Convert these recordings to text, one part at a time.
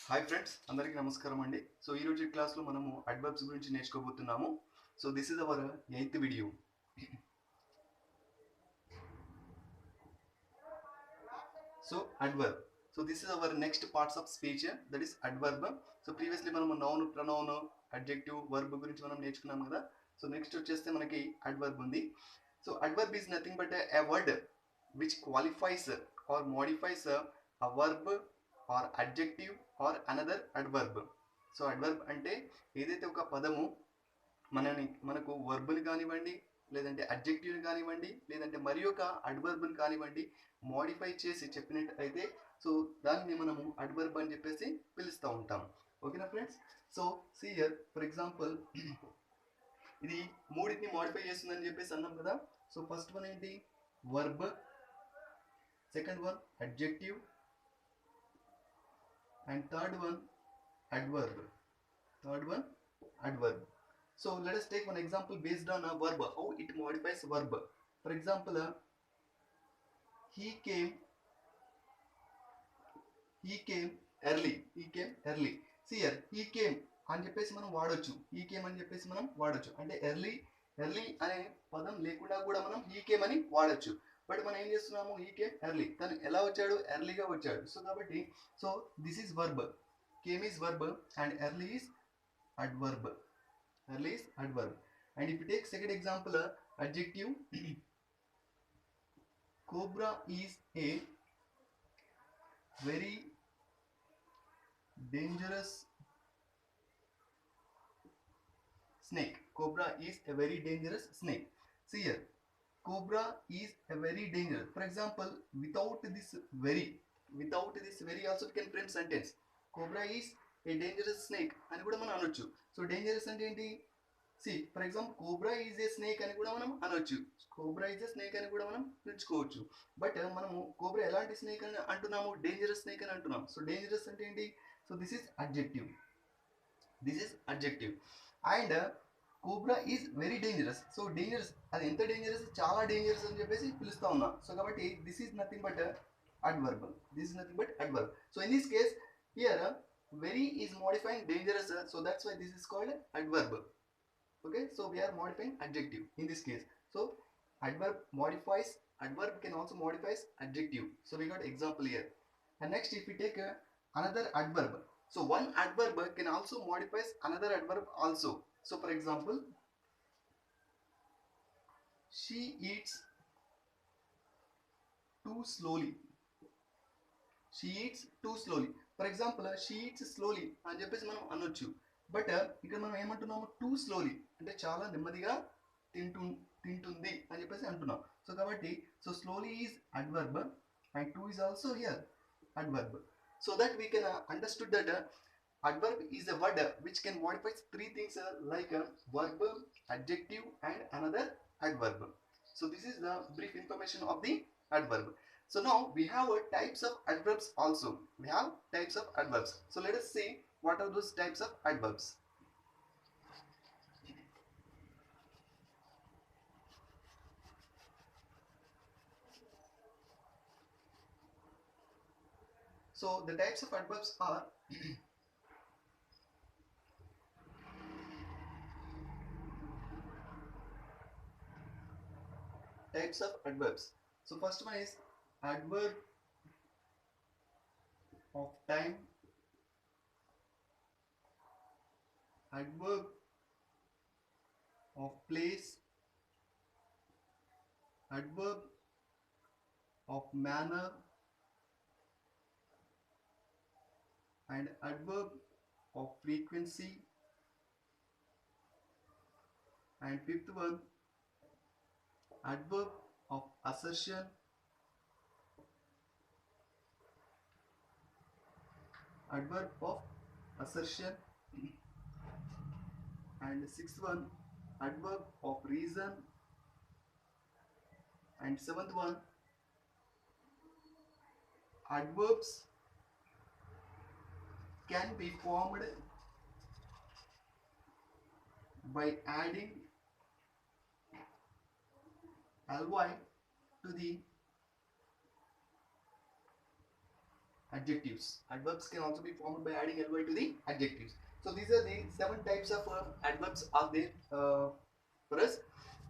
Hi friends, అందరికీ నమస్కారం అండి. సో ఈరోజు క్లాస్లో మనము అడ్వర్బ్స్ గురించి నేర్చుకోబోతున్నాము. So this is our eighth video. So adverb. So this is our next parts of speech, that is adverb. So previously మనము నౌన్, ప్రనౌన్, అడ్జెక్టివ్, వర్బ్ గురించి మనం నేర్చుకున్నాం కదా. సో నెక్స్ట్ వచ్చేస్తే మనకి అడ్వర్బ్ ఉంది. So adverb is nothing but a word which qualifies or modifies a verb or adjective or another adverb. So adverb అంటే ఏదైతే ఒక పదము మనకు వర్బ్ని కానివ్వండి, లేదంటే అడ్జెక్టివ్ని కానివ్వండి, లేదంటే మరి ఒక అడ్వర్బ్ని కానివ్వండి మోడిఫై చేసి చెప్పినట్టయితే సో దాన్ని మనము అడ్వర్బ్ అని చెప్పేసి పిలుస్తూ ఉంటాం. ఓకేనా friends? So see here for example ఇది మూడింటిని మోడిఫై చేస్తుందని చెప్పేసి అన్నాం కదా. సో ఫస్ట్ వన్ ఏంటి? Verb. Second one adjective. And third one adverb. So let us take one example based on a verb, how it modifies verb. For example, he came early. See here, he came అని చెప్పేసి మనం వాడొచ్చు. అంటే early అనే పదం లేకుండా కూడా మనం he came అని వాడొచ్చు. బట్ మనం ఏం చేస్తున్నాము? he came early. తను ఎలా వచ్చాడు? ఎర్లీగా వచ్చాడు. సో కాబట్టి so this is verb. came is verb and early is adverb. And if you take second example, adjective, cobra is a very dangerous snake. See here, cobra is a very dangerous. For example, without this very also we can frame sentence. Cobra is a dangerous snake అని కూడా మనం అనొచ్చు. So dangerous అంటే ఏంటి? See for example cobra is a snake అని కూడా మనం అనొచ్చు. పిలుచుకోవచ్చు. బట్ మనము కోబ్రా ఎలాంటి స్నేక్ అని అంటున్నాము? డేంజరస్ స్నేక్ అని అంటున్నాం. సో డేంజరస్ అంటే ఏంటి? So this is adjective. And cobra is very dangerous. So dangerous, అది ఎంత డేంజరస్? చాలా డేంజరస్ అని చెప్పేసి పిలుస్తా ఉన్నాం. సో కాబట్టి this is nothing but adverb. So in this case here very is modifying dangerous, so that's why this is called adverb. Okay, so we are modifying adjective in this case. So adverb can also modify adjective. So we got example here. And next if we take another adverb, so one adverb can also modify another adverb also. So for example, she eats too slowly. For example she eats slowly అని చెప్పేసి మనం అనొచ్చు. But ఇక్కడ మనం ఏమంటున్నాము? Two slowly అంటే చాలా నెమ్మదిగా తింటుంది అని చెప్పేసి అంటున్నాం. సో కాబట్టి so slowly is adverb and two is also here adverb. So that we can understood that adverb is a word which can modify three things like verb, adjective and another adverb. So this is the brief information of the adverb. So now we have types of adverbs also. So let us see what are those types of adverbs. So the types of adverbs are types of adverbs. So first one is adverb of time, adverb of place, adverb of manner, and adverb of frequency, and fifth one adverb of assertion, and sixth one adverb of reason, and seventh one adverbs can be formed by adding ly to the adjectives. Adverbs can also be formed by adding ly to the adjectives. So these are the 7 types of adverbs are there for us.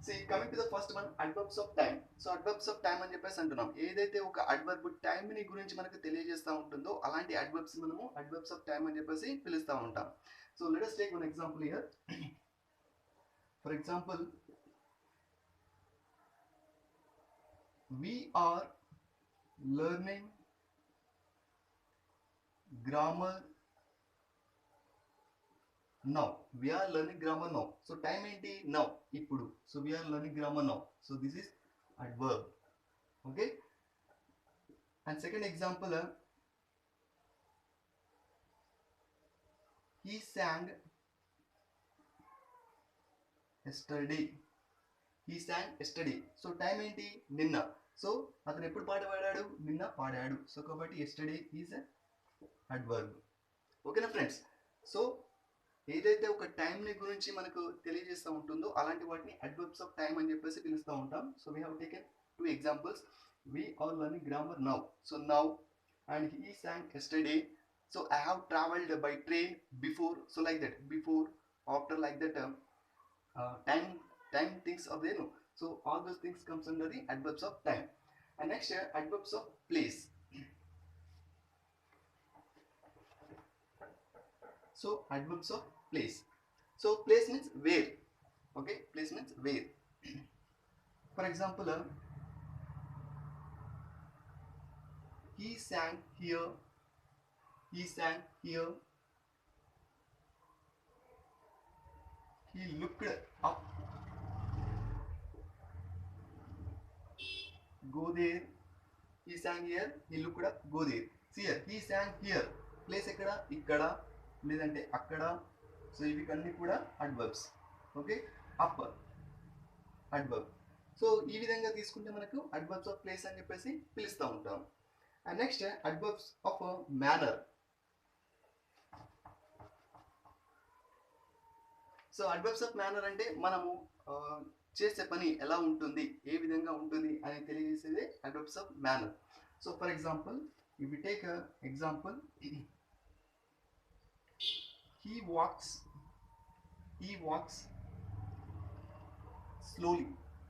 See, coming to the first one, adverbs of time. So adverbs of time అని చెప్పేసి అంటున్నాం. ఏదైతే ఒక adverb time ని గురించి మనకు తెలియజేస్తూ ఉంటుందో అలాంటి అడ్వర్బ్స్ మనము అడ్వర్బ్స్ ఆఫ్ టైం అని చెప్పేసి పిలుస్తూ ఉంటాం. So let us take one example here. For example, we are learning grammar now. We are learning grammar now. So time enti now, ippudu. So we are learning grammar now. So this is adverb. Okay. And second example, he sang yesterday. He sang yesterday. So time enti నిన్న. So అతను ఎప్పుడు పాట పాడాడు? నిన్న పాడాడు. So కాబట్టి yesterday is a adverb. ఓకేనా friends? So ఏదైతే ఒక టైం ని గురించి మనకు తెలియజేస్తూ ఉంటుందో అలాంటి వాటిని అడ్వర్బ్స్ ఆఫ్ టైం అని చెప్పేసి పిలుస్తూ ఉంటాం. So we have taken 2 examples. We are learning grammar now. So now, and he sang yesterday. So I have traveled by train before. So like that, before, after, like that. Time things are there. No? So all those things comes under the adverbs of time. And next, adverbs of place. So adverbs of place. So place means where. Okay, place means where. For example, he sang here. He sang here. He looked up. Go there. He sang here. He looked up. Go there. See here. He sang here. Place ekkada? Ikkada. లేదంటే అక్కడ. So ఇవి అన్నీ కూడా adverbs. Okay, up adverb. So ఈ విధంగా తీసుకుంటే మనకు adverbs of place అని చెప్పేసి పిలుస్తూ ఉంటాం. And next adverbs of manner. So adverbs of manner అంటే మనము చేసే పని ఎలా ఉంటుంది, ఏ విధంగా ఉంటుంది అని తెలియజేసేదే adverbs of manner. So for example, if we take example, he walks slowly.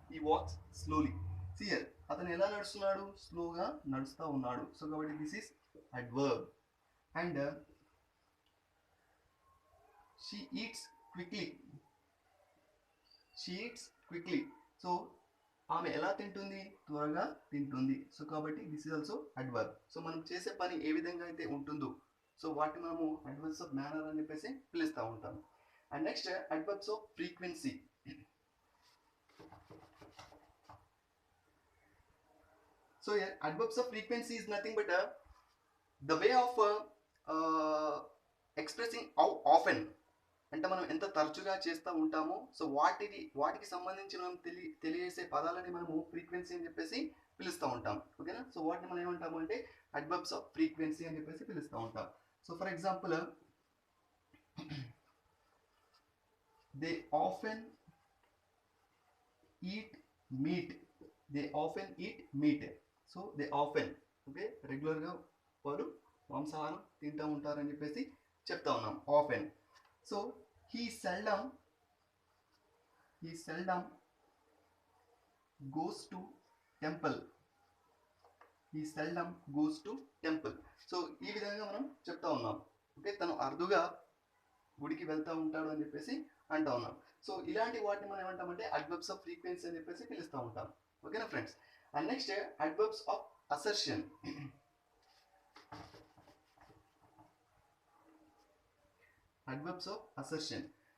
He walks slowly. See here, అతను ఎలా నడుస్తున్నాడు? స్లోగా నడుస్తూ ఉన్నాడు. సో కాబట్టి this is adverb. And she eats quickly. So ఆమె ఎలా తింటుంది? త్వరగా తింటుంది. సో కాబట్టి this is also adverb. So మనం చేసే పని ఏ విధంగా అయితే ఉంటుందో సో వాటిని మనము అడ్వర్బ్స్ ఆఫ్ మేనర్ అని చెప్పేసి పిలుస్తూ ఉంటాం. And next adverbs of frequency. So adverbs of frequency is nothing but the way of expressing how often, అంటే మనం ఎంత తరచుగా చేస్తూ ఉంటామో సో వాటికి సంబంధించి మనం తెలియజేసే పదాలని మనము ఫ్రీక్వెన్సీ అని చెప్పేసి పిలుస్తూ ఉంటాం. ఓకేనా? సో వాటిని మనం ఏమంటాము అంటే అడ్వర్బ్స్ ఆఫ్ ఫ్రీక్వెన్సీ అని చెప్పేసి పిలుస్తూ ఉంటాం. So for example, they often eat meat. So they often, okay, regular గా వారు మాంసాహారం తింటూ ఉంటారని చెప్పేసి చెప్తా ఉన్నాం. Often. So he seldom goes to temple. So ఈ విధంగా మనం చెప్తా ఉన్నాం. ఓకే, తను అరుదుగా గుడికి వెళ్తూ ఉంటాడు అని చెప్పేసి అంటా ఉన్నాం. సో ఇలాంటి వాటిని మనం ఏమంటామంటే అడ్వర్బ్స్ ఆఫ్ ఫ్రీక్వెన్సీ అని చెప్పేసి పిలుస్తూ ఉంటాం. ఓకేనా friends? And next adverbs of assertion.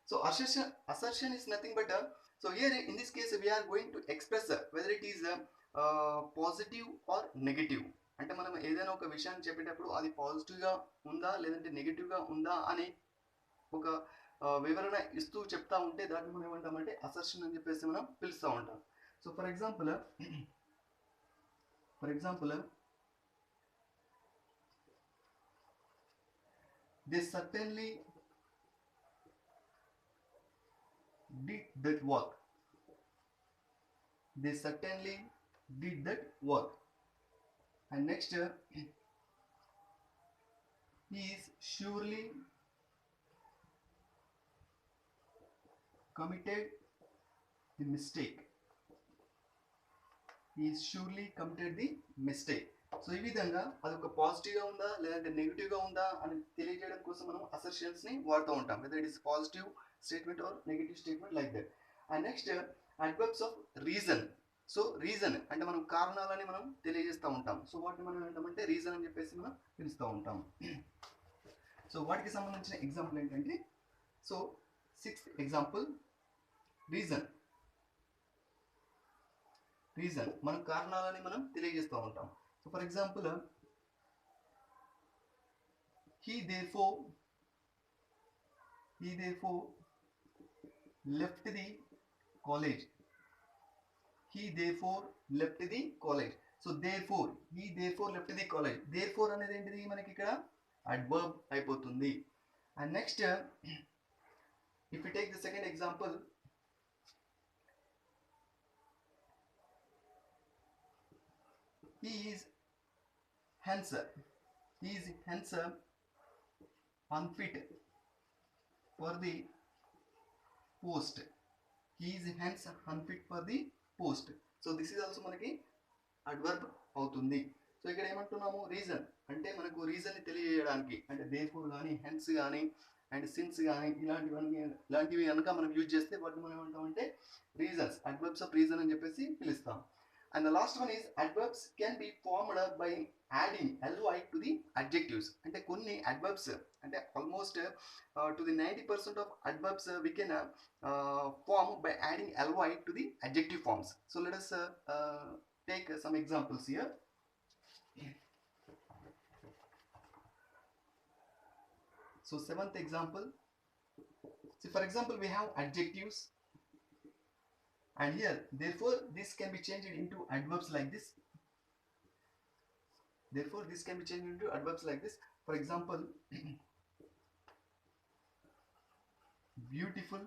So assertion is nothing but so here in this case we are going to express whether it is positive or negative. అంటే మనం ఏదైనా ఒక విషయాన్ని చెప్పేటప్పుడు అది పాజిటివ్గా ఉందా లేదంటే నెగిటివ్గా ఉందా అని ఒక వివరణ ఇస్తూ చెప్తా ఉంటే దాన్ని మనం ఏమంటామంటే అసర్షన్ అని చెప్పేసి మనం పిలుస్తూ ఉంటాం. So for example they certainly did that work. And next he is surely committed the mistake. He is surely committed the mistake. So ఈ విధంగా అదొక పాజిటివ్గా ఉందా లేదంటే నెగిటివ్గా ఉందా అని తెలియజేయడం కోసం మనం అసర్షన్స్ని వాడుతూ ఉంటాం, whether it is positive statement or negative statement like that. And next adverbs of reason. So reason అంటే మనం కారణాలని మనం తెలియజేస్తూ ఉంటాం. సో వాటిని మనం ఏంటంటే రీజన్ అని చెప్పేసి మనం పిలుస్తూ ఉంటాం. సో వాటికి సంబంధించిన ఎగ్జాంపుల్ ఏంటంటే, so 6th example reason. Reason మనం కారణాలని మనం తెలియజేస్తూ ఉంటాం. So for example, he therefore left the college. He therefore left the college. So therefore, he therefore left the college. Therefore అనేది ఏంటిది మనకి ఇక్కడ adverb అయిపోతుంది. And next, if we take the second example, he is hence unfit for the post. He is hence unfit for the post. So this is also మనకి adverb అవుతుంది. So ఇక్కడ ఏమంటున్నాము, reason అంటే మనకు రీజన్ని తెలియజేయడానికి అంటే therefore కానీ hence కానీ and since కానీ ఇలాంటివి కనుక మనం యూజ్ చేస్తే వాటిని మనం ఏమంటామంటే రీజన్స్, అడ్వర్బ్స్ ఆఫ్ రీజన్ అని చెప్పేసి పిలుస్తాం. And the last one is adverbs can be formed by adding ly to the adjectives. అంటే కొన్ని adverbs అంటే almost to the 90% of adverbs we can form by adding ly to the adjective forms. So let us take some examples here. So 7th example. So for example, we have adjectives. And here, therefore, this can be changed into adverbs like this. Therefore, this can be changed into adverbs like this. For example, beautiful.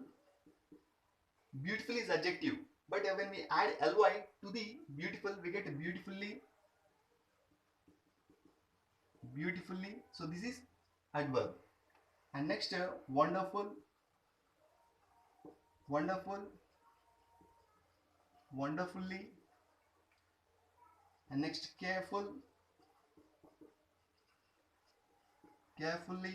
Beautiful is adjective, but when we add ly to the beautiful, we get beautifully. Beautifully. So this is adverb. And next, wonderful. Wonderful. Wonderfully. And next, careful. Carefully.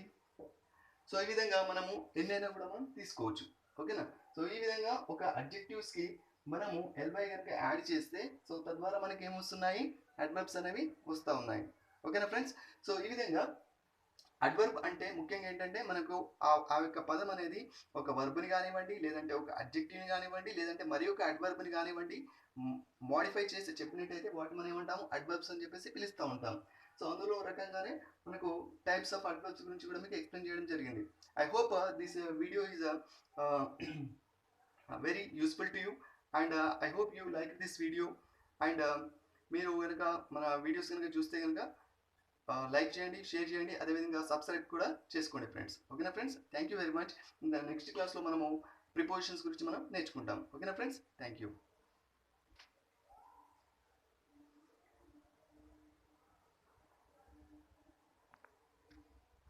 So ఈ విధంగా మనము ఎన్నైనా కూడా మనం తీసుకోవచ్చు. ఓకేనా? So ఈ విధంగా ఒక అడ్జెక్టివ్స్కి మనము ly కనుక యాడ్ చేస్తే సో తద్వారా మనకి ఏమొస్తున్నాయి, అడ్వర్బ్స్ అనేవి వస్తూ ఉన్నాయి. ఓకేనా ఫ్రెండ్స్? సో ఈ విధంగా అడ్వర్బ్ అంటే ముఖ్యంగా ఏంటంటే మనకు ఆ యొక్క పదం అనేది ఒక వర్బ్ని కానివ్వండి, లేదంటే ఒక అడ్జెక్టివ్ని కానివ్వండి, లేదంటే మరి ఒక అడ్వర్బ్ని కానివ్వండి మోడిఫై చేసి చెప్పినట్టయితే వాటిని మనం ఏమంటాము, అడ్వర్బ్స్ అని చెప్పేసి పిలుస్తూ ఉంటాం. సో అందులో రకంగానే మనకు టైప్స్ ఆఫ్ అడ్వర్బ్స్ గురించి కూడా మీకు ఎక్స్ప్లెయిన్ చేయడం జరిగింది. I hope this video is very useful to you and I hope you like this video. And మీరు కనుక మన వీడియోస్ కనుక చూస్తే కనుక లైక్ చేయండి, షేర్ చేయండి, అదేవిధంగా సబ్స్క్రైబ్ కూడా చేసుకోండి ఫ్రెండ్స్. ఓకేనా friends? Thank you very much. Next క్లాస్లో మనము ప్రిపోజిషన్స్ గురించి మనం నేర్చుకుంటాం. ఓకేనా ఫ్రెండ్స్? Thank you.